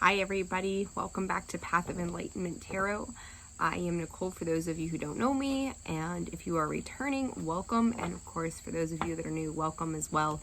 Hi everybody, welcome back to Path of Enlightenment Tarot. I am Nicole for those of you who don't know me, and if you are returning, welcome, and of course for those of you that are new, welcome as well.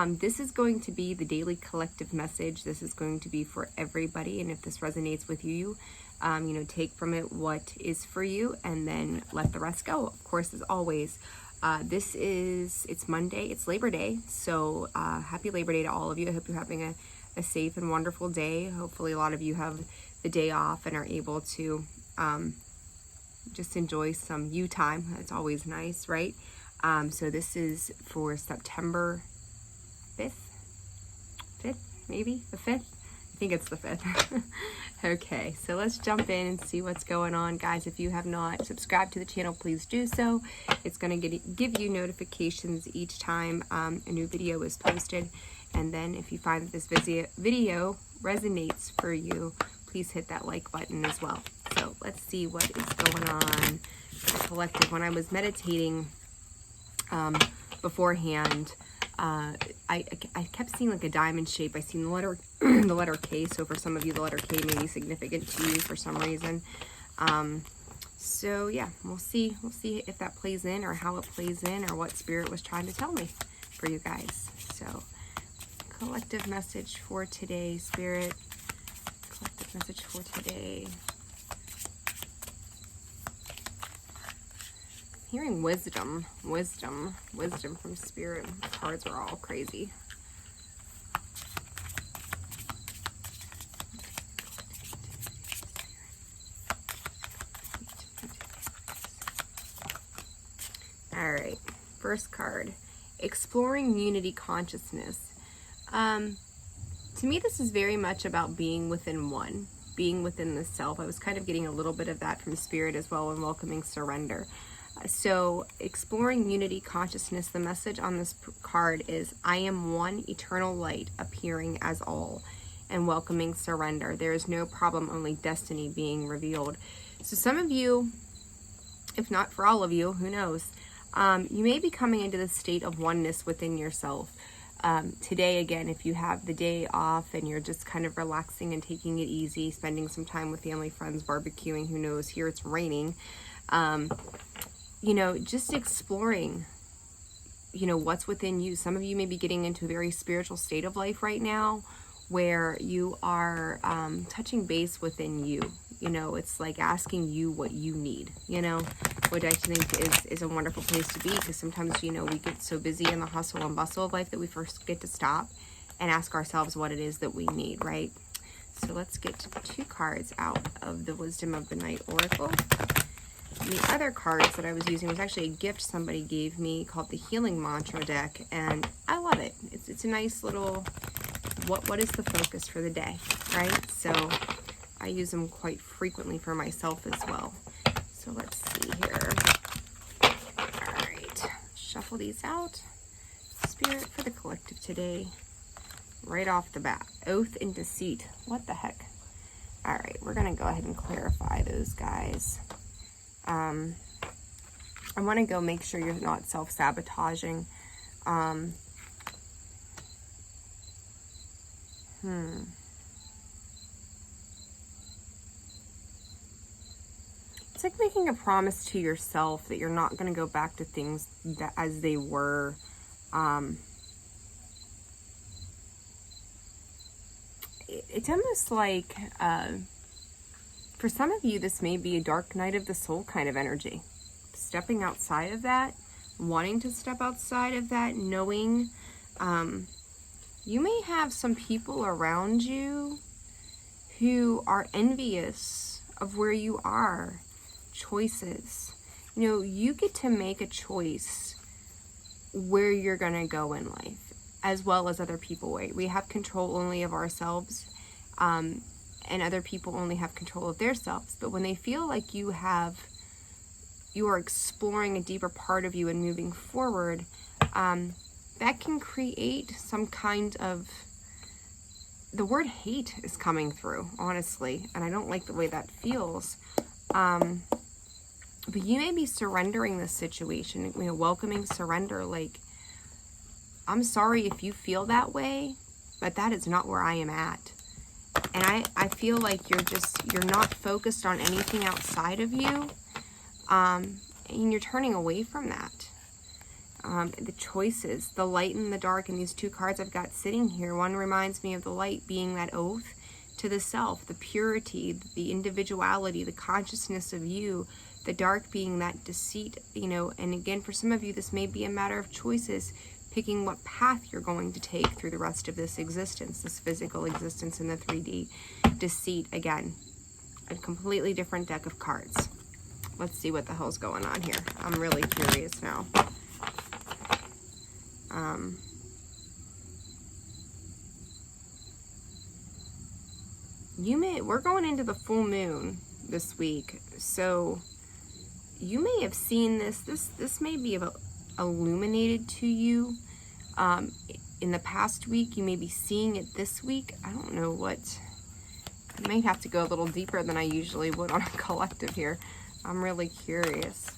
This is going to be the daily collective message. This is going to be for everybody, and if this resonates with you, take from it what is for you and then let the rest go. Of course, as always, it's Monday, it's Labor Day, so happy Labor Day to all of you. I hope you're having a safe and wonderful day. Hopefully a lot of you have the day off and are able to just enjoy some you time. It's always nice, right? So this is for September 5th, maybe the 5th. I think it's the 5th. Okay, so let's jump in and see what's going on, guys. If you have not subscribed to the channel, please do so. It's going to give you notifications each time a new video is posted. And then if you find that this video resonates for you, please hit that like button as well. So let's see what is going on for the collective. When I was meditating beforehand, I kept seeing like a diamond shape. I seen the letter the letter K. So for some of you, the letter K may be significant to you for some reason. So yeah, we'll see if that plays in or how it plays in or what spirit was trying to tell me for you guys. So collective message for today, spirit. Collective message for today. Hearing wisdom from spirit. The cards are all crazy. All right, first card, exploring unity consciousness. To me, this is very much about being within one, being within the self. I was kind of getting a little bit of that from spirit as well, and welcoming surrender. So exploring unity consciousness, the message on this card is, I am one eternal light appearing as all, and welcoming surrender. There is no problem, only destiny being revealed. So some of you, if not for all of you, who knows, you may be coming into the state of oneness within yourself. Today, again, if you have the day off and you're just kind of relaxing and taking it easy, spending some time with family, friends, barbecuing, who knows, here it's raining, just exploring, what's within you. Some of you may be getting into a very spiritual state of life right now where you are touching base within you. It's like asking you what you need, which I think is a wonderful place to be, because sometimes, we get so busy in the hustle and bustle of life that we first get to stop and ask ourselves what it is that we need, right? So let's get 2 cards out of the Wisdom of the Night Oracle. The other cards that I was using was actually a gift somebody gave me called the Healing Mantra deck, and I love it. It's a nice little, what is the focus for the day, right? So I use them quite frequently for myself as well. So let's see here. All right, shuffle these out. Spirit for the collective today, right off the bat. Oath and deceit. What the heck? All right, we're gonna go ahead and clarify those guys. I want to go make sure you're not self-sabotaging. It's like making a promise to yourself that you're not going to go back to things as they were. It's almost like, for some of you, this may be a dark night of the soul kind of energy. Stepping outside of that, wanting to step outside of that, knowing you may have some people around you who are envious of where you are. Choices. You get to make a choice where you're going to go in life, as well as other people. We have control only of ourselves, and other people only have control of their selves. But when they feel like you are exploring a deeper part of you and moving forward, that can create some kind of, the word hate is coming through, honestly, and I don't like the way that feels. But you may be surrendering this situation, welcoming surrender, like, I'm sorry if you feel that way, but that is not where I am at. And I feel like you're not focused on anything outside of you. And you're turning away from that. The choices, the light and the dark, and these two cards I've got sitting here. One reminds me of the light being that oath to the self, the purity, the individuality, the consciousness of you. The dark being that deceit, you know, and again, for some of you, this may be a matter of choices, picking what path you're going to take through the rest of this existence, this physical existence in the 3D. Deceit, again, a completely different deck of cards. Let's see what the hell's going on here. I'm really curious now. We're going into the full moon this week, so you may have seen this may be illuminated to you in the past week. You may be seeing it this week. I don't know what. I might have to go a little deeper than I usually would on a collective here. I'm really curious.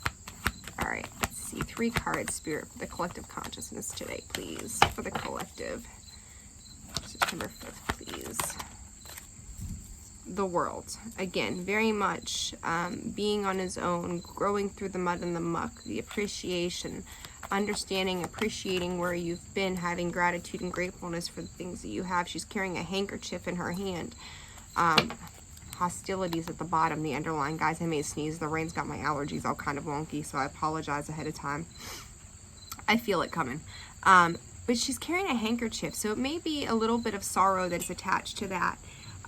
All right, let's see. 3 cards, Spirit, for the collective consciousness today, please. For the collective. September 5th, please. The World. Again, very much being on his own, growing through the mud and the muck, the appreciation, understanding, appreciating where you've been, having gratitude and gratefulness for the things that you have. She's carrying a handkerchief in her hand. Hostilities at the bottom, the underlying. Guys, I may sneeze. The rain's got my allergies all kind of wonky, so I apologize ahead of time. I feel it coming. But she's carrying a handkerchief, so it may be a little bit of sorrow that's attached to that.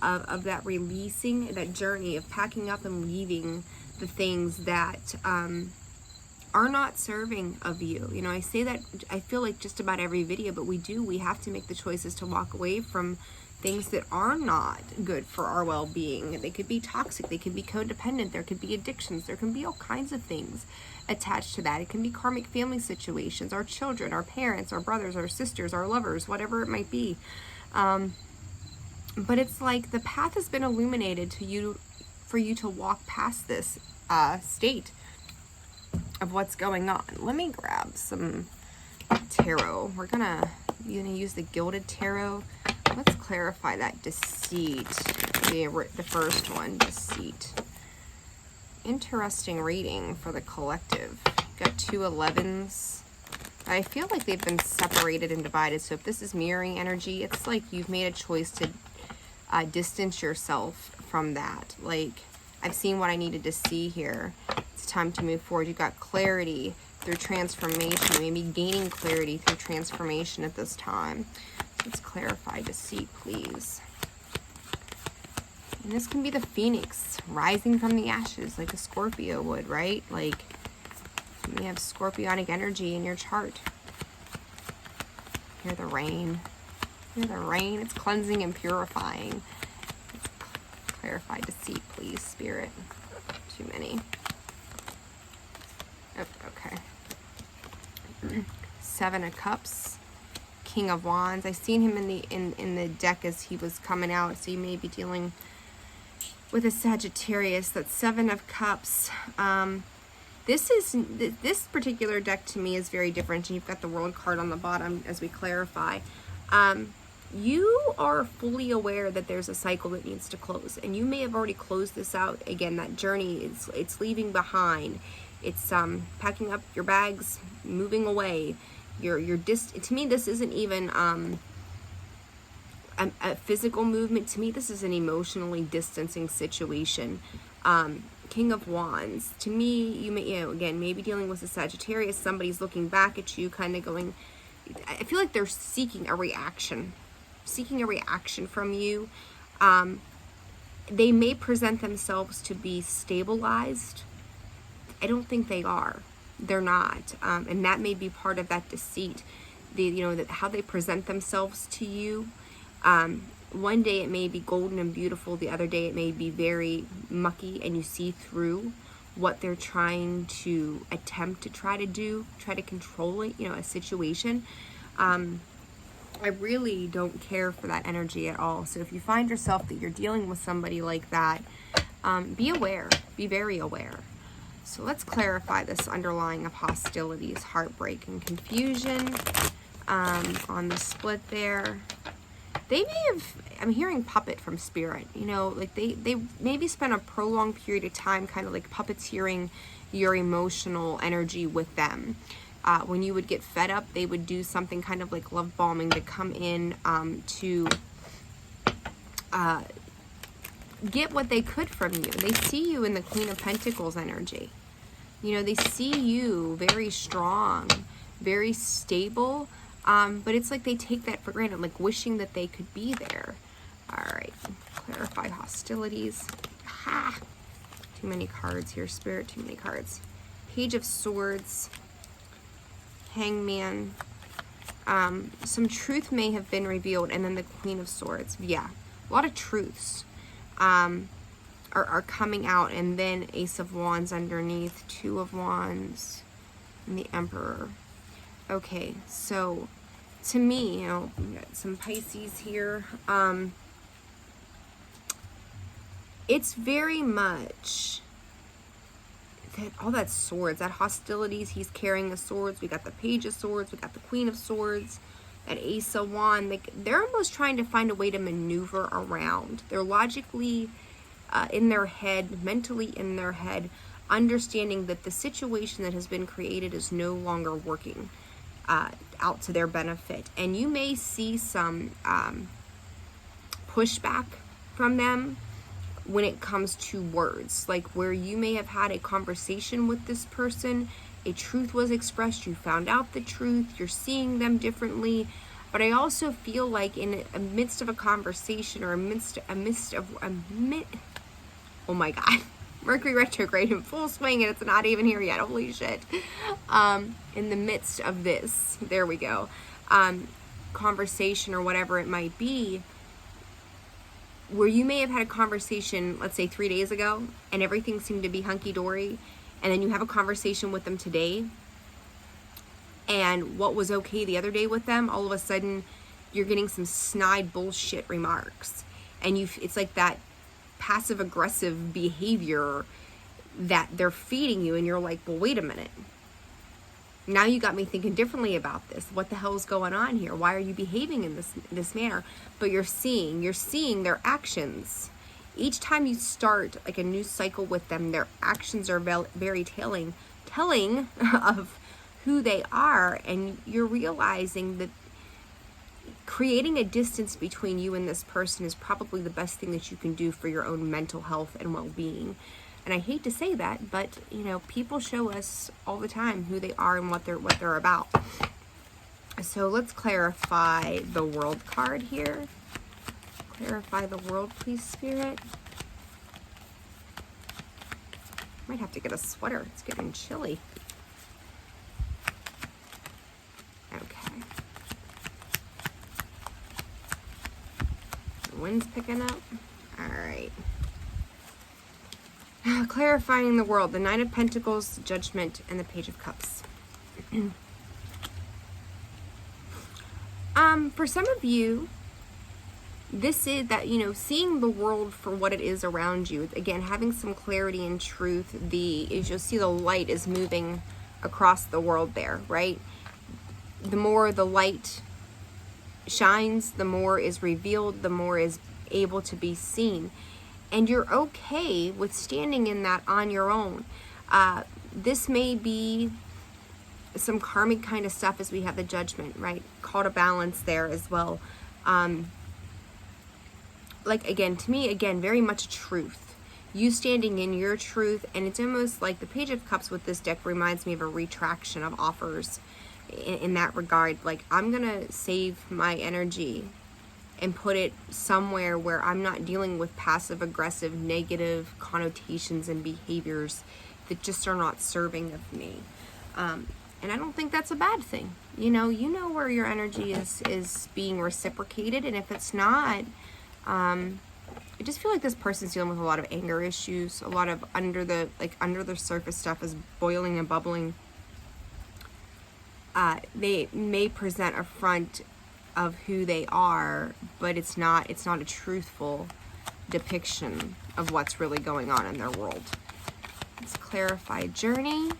Of that releasing, that journey of packing up and leaving the things that are not serving of you. You know, I say that, I feel like just about every video, but we have to make the choices to walk away from things that are not good for our well-being. They could be toxic, they could be codependent, there could be addictions, there can be all kinds of things attached to that. It can be karmic family situations, our children, our parents, our brothers, our sisters, our lovers, whatever it might be. But it's like the path has been illuminated to you, for you to walk past this state of what's going on. Let me grab some tarot. We're gonna use the Gilded Tarot. Let's clarify that deceit. The first one, deceit. Interesting reading for the collective. Got 2 11s. I feel like they've been separated and divided. So if this is mirroring energy, it's like you've made a choice to distance yourself from that. Like, I've seen what I needed to see here. It's time to move forward. You've got clarity through transformation, maybe gaining clarity through transformation at this time. Let's clarify deceit, please. And this can be the phoenix rising from the ashes like a Scorpio would, right? Like, you have scorpionic energy in your chart. Hear the rain. Hear the rain. It's cleansing and purifying. Let's clarify deceit, please, Spirit. Too many. Oh, okay. 7 of Cups. King of Wands. I seen him in the deck as he was coming out, so you may be dealing with a Sagittarius. That's 7 of Cups. This particular deck to me is very different, and you've got the World card on the bottom as we clarify. You are fully aware that there's a cycle that needs to close, and you may have already closed this out. Again, that journey, it's leaving behind. It's packing up your bags, moving away. To me, this isn't even a physical movement. To me, this is an emotionally distancing situation. King of Wands. To me, you may, again, maybe dealing with a Sagittarius. Somebody's looking back at you, kind of going. I feel like they're seeking a reaction from you. They may present themselves to be stabilized. I don't think they are. They're not, and that may be part of that deceit. How they present themselves to you. One day it may be golden and beautiful. The other day it may be very mucky, and you see through what they're trying to attempt to try to control it, a situation. I really don't care for that energy at all. So if you find yourself that you're dealing with somebody like that, be aware, be very aware. So let's clarify this underlying of hostilities, heartbreak, and confusion on the split there. They may have, I'm hearing puppet from spirit, you know, like they maybe spent a prolonged period of time kind of like puppeteering your emotional energy with them. When you would get fed up, they would do something kind of like love bombing to come in to get what they could from you. They see you in the Queen of Pentacles energy. You know, they see you very strong, very stable, but it's like they take that for granted, like wishing that they could be there. All right, clarify hostilities. Ha! Too many cards here, Spirit, too many cards. Page of Swords, Hangman. Some truth may have been revealed, and then the Queen of Swords. Yeah, a lot of truths are coming out, and then Ace of Wands underneath, Two of Wands, and the Emperor. Okay, so to me, you know, we got some Pisces here. It's very much that all that swords, that hostilities, he's carrying the swords. We got the Page of Swords, we got the Queen of Swords, that Ace of Wands. They're almost trying to find a way to maneuver around. They're logically in their head, mentally in their head, understanding that the situation that has been created is no longer working out to their benefit. And you may see some pushback from them when it comes to words, like where you may have had a conversation with this person, a truth was expressed, you found out the truth, you're seeing them differently. But I also feel like in the midst of a conversation, or oh my God, Mercury retrograde in full swing, and it's not even here yet, holy shit. In the midst of this, there we go, conversation or whatever it might be, where you may have had a conversation, let's say 3 days ago, and everything seemed to be hunky-dory, and then you have a conversation with them today, and what was okay the other day with them, all of a sudden, you're getting some snide bullshit remarks, and it's like that passive-aggressive behavior that they're feeding you, and you're like, well, wait a minute. Now you got me thinking differently about this. What the hell is going on here? Why are you behaving in this manner? But you're seeing their actions. Each time you start like a new cycle with them, their actions are very telling of who they are, and you're realizing that creating a distance between you and this person is probably the best thing that you can do for your own mental health and well-being. And I hate to say that, but you know, people show us all the time who they are and what they're about. So let's clarify the World card here. Clarify the World, please, Spirit. Might have to get a sweater. It's getting chilly. Okay. The wind's picking up. All right. Clarifying the World, the Nine of Pentacles, Judgment, and the Page of Cups. For some of you, this is that, you know, seeing the world for what it is around you. Again, having some clarity and truth. As you'll see, the light is moving across the world there, right? The more the light shines, the more is revealed, the more is able to be seen. And you're okay with standing in that on your own. This may be some karmic kind of stuff as we have the Judgment, right? Call to balance there as well. Like, again, to me, again, very much truth. You standing in your truth, and it's almost like the Page of Cups with this deck reminds me of a retraction of offers in that regard. Like, I'm going to save my energy and put it somewhere where I'm not dealing with passive-aggressive, negative connotations and behaviors that just are not serving of me. And I don't think that's a bad thing. You know where your energy is being reciprocated, and if it's not, I just feel like this person's dealing with a lot of anger issues, a lot of under the surface stuff is boiling and bubbling. They may present a front of who they are, but it's not a truthful depiction of what's really going on in their world. Let's clarify journey.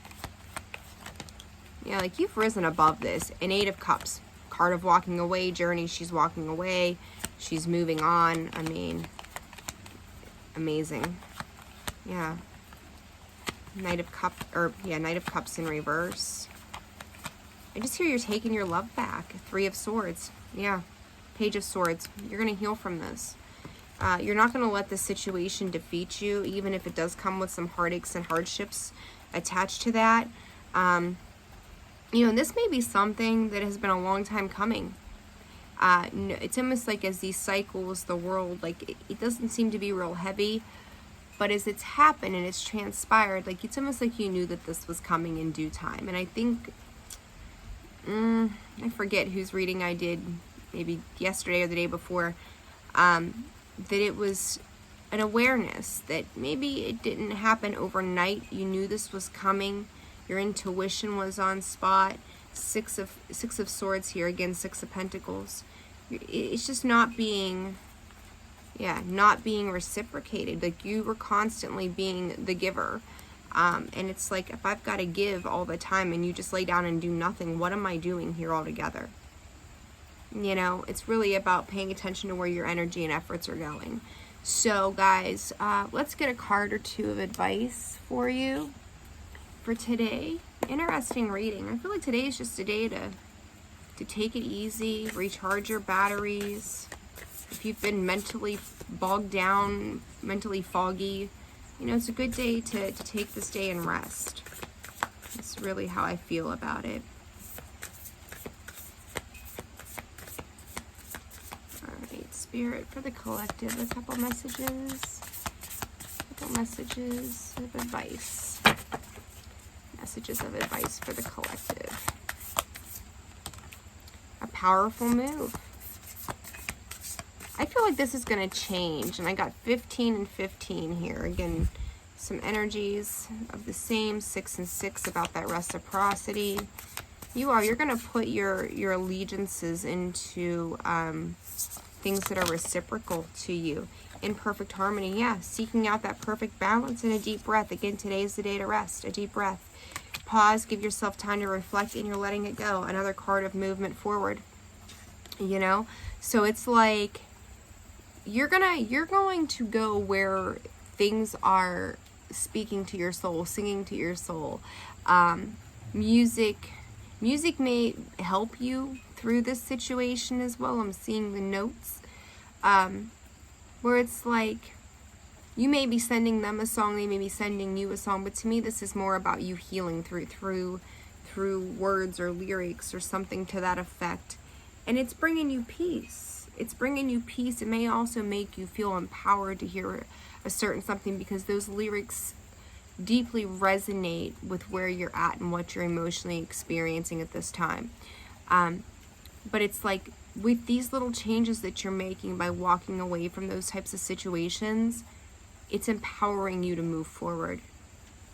Yeah, like you've risen above this. An Eight of Cups card of walking away, journey. She's walking away. She's moving on. I mean, amazing. Yeah. Knight of Cups in reverse. I just hear you're taking your love back. 3 of Swords. Yeah. Page of Swords. You're going to heal from this. You're not going to let this situation defeat you, even if it does come with some heartaches and hardships attached to that. You know, this may be something that has been a long time coming. It's almost like as these cycles, the world, like, it doesn't seem to be real heavy, but as it's happened and it's transpired, like, it's almost like you knew that this was coming in due time. And I think, I forget whose reading I did, maybe yesterday or the day before, that it was an awareness that maybe it didn't happen overnight. You knew this was coming. Your intuition was on spot. Six of Swords here, again, 6 of Pentacles. It's just not being reciprocated. Like, you were constantly being the giver. And it's like, if I've got to give all the time and you just lay down and do nothing, what am I doing here altogether? You know, it's really about paying attention to where your energy and efforts are going. So, guys, let's get a card or 2 of advice for you for today. Interesting reading. I feel like today is just a day to take it easy, recharge your batteries. If you've been mentally bogged down, mentally foggy, you know, it's a good day to take this day and rest. That's really how I feel about it. All right, Spirit, for the collective, a couple messages. Messages of advice. Messages of advice for the collective. A powerful move. I feel like this is going to change, and I got 15 and 15 here. Again, some energies of the same, 6 and 6, about that reciprocity. You're going to put your allegiances into things that are reciprocal to you, in perfect harmony. Yeah, seeking out that perfect balance, and a deep breath. Again, today is the day to rest. A deep breath. Pause, give yourself time to reflect, and you're letting it go. Another card of movement forward. You know, so it's like you're going to go where things are speaking to your soul, singing to your soul. Music may help you through this situation as well. I'm seeing the notes where it's like you may be sending them a song, they may be sending you a song, but to me this is more about you healing through words or lyrics or something to that effect. And it's bringing you peace. It's bringing you peace. It may also make you feel empowered to hear a certain something, because those lyrics deeply resonate with where you're at and what you're emotionally experiencing at this time. But it's like, with these little changes that you're making by walking away from those types of situations, it's empowering you to move forward.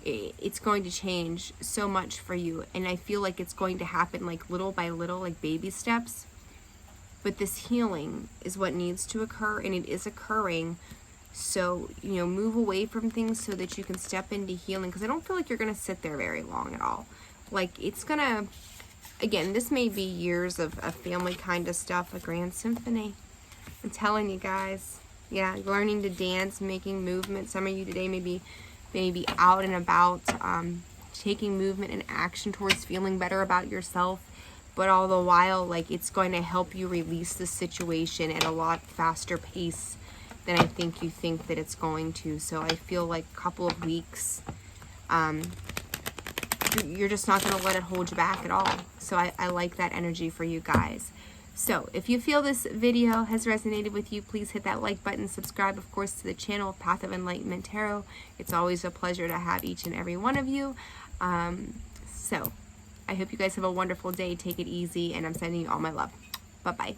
It's going to change so much for you. And I feel like it's going to happen like little by little, like baby steps. But this healing is what needs to occur, and it is occurring. So, you know, move away from things so that you can step into healing, because I don't feel like you're going to sit there very long at all. Like, it's going to, again, this may be years of family kind of stuff, a grand symphony. I'm telling you guys. Yeah, learning to dance, making movement. Some of you today may be out and about, taking movement and action towards feeling better about yourself. But all the while, like, it's going to help you release the situation at a lot faster pace than I think you think that it's going to. So I feel like a couple of weeks, you're just not going to let it hold you back at all. So I like that energy for you guys. So if you feel this video has resonated with you, please hit that like button, subscribe, of course, to the channel Path of Enlightenment Tarot. It's always a pleasure to have each and every one of you. So I hope you guys have a wonderful day. Take it easy, and I'm sending you all my love. Bye-bye.